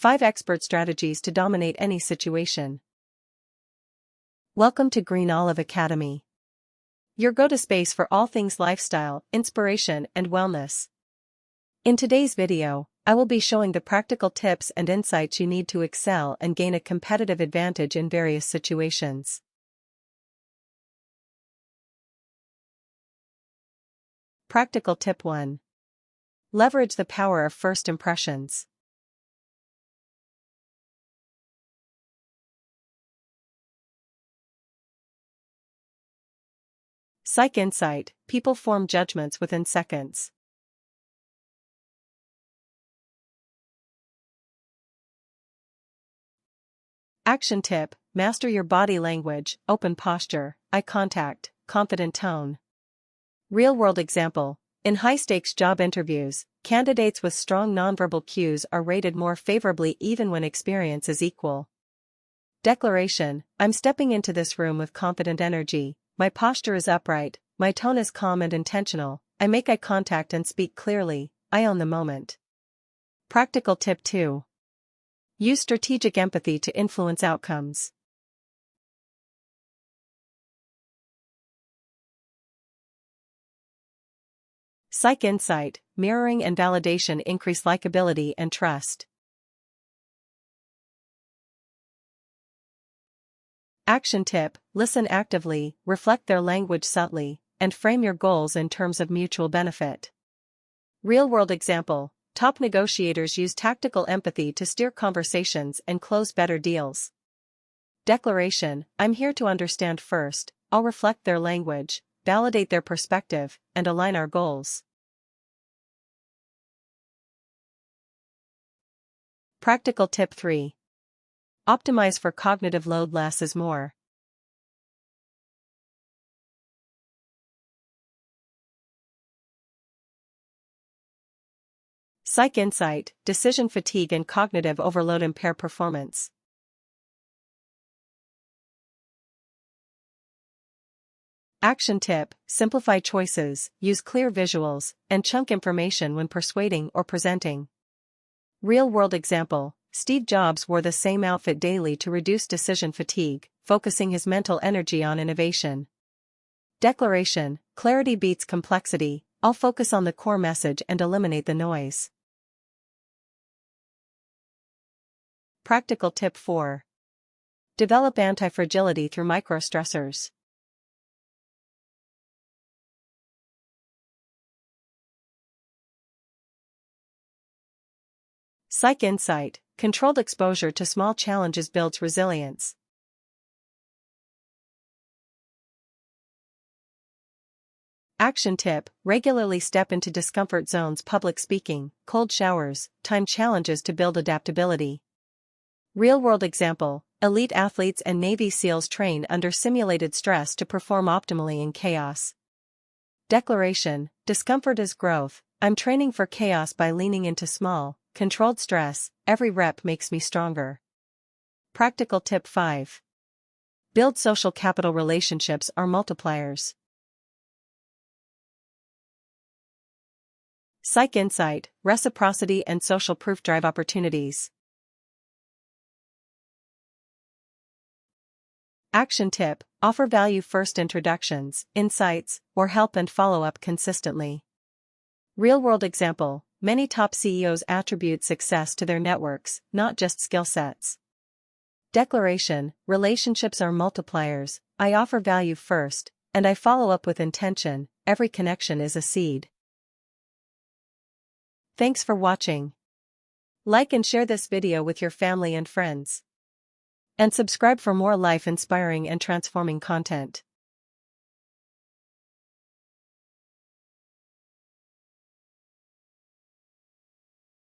5 expert strategies to dominate any situation. Welcome to Green Olive Academy, your go-to space for all things lifestyle, inspiration, and wellness. In today's video, I will be showing the practical tips and insights you need to excel and gain a competitive advantage in various situations. Practical Tip 1. Leverage the power of first impressions. Psych Insight: people form judgments within seconds. Action Tip: master your body language, open posture, eye contact, confident tone. Real-world example: in high-stakes job interviews, candidates with strong nonverbal cues are rated more favorably even when experience is equal. Declaration: I'm stepping into this room with confident energy, my posture is upright, my tone is calm and intentional, I make eye contact and speak clearly, I own the moment. Practical Tip 2. Use strategic empathy to influence outcomes. Psych Insight: mirroring and validation increase likability and trust. Action Tip: listen actively, reflect their language subtly, and frame your goals in terms of mutual benefit. Real-world example: top negotiators use tactical empathy to steer conversations and close better deals. Declaration: I'm here to understand first, I'll reflect their language, validate their perspective, and align our goals. Practical Tip 3. Optimize for cognitive load. Less is more. Psych Insight: decision fatigue and cognitive overload impair performance. Action Tip: simplify choices, use clear visuals, and chunk information when persuading or presenting. Real-world example: Steve Jobs wore the same outfit daily to reduce decision fatigue, focusing his mental energy on innovation. Declaration: clarity beats complexity, I'll focus on the core message and eliminate the noise. Practical Tip 4. Develop anti-fragility through microstressors. Psych Insight: controlled exposure to small challenges builds resilience. Action Tip: regularly step into discomfort zones. Public speaking, cold showers, time challenges to build adaptability. Real-world example: elite athletes and Navy SEALs train under simulated stress to perform optimally in chaos. Declaration: discomfort is growth, I'm training for chaos by leaning into small, controlled stress, every rep makes me stronger. Practical Tip 5. Build social capital. Relationships are multipliers. Psych Insight: reciprocity and social proof drive opportunities. Action Tip: offer value-first introductions, insights, or help and follow-up consistently. Real-world example: many top CEOs attribute success to their networks, not just skill sets. Declaration: relationships are multipliers, I offer value first, and I follow up with intention, every connection is a seed. Thanks for watching. Like and share this video with your family and friends. And subscribe for more life-inspiring and transforming content.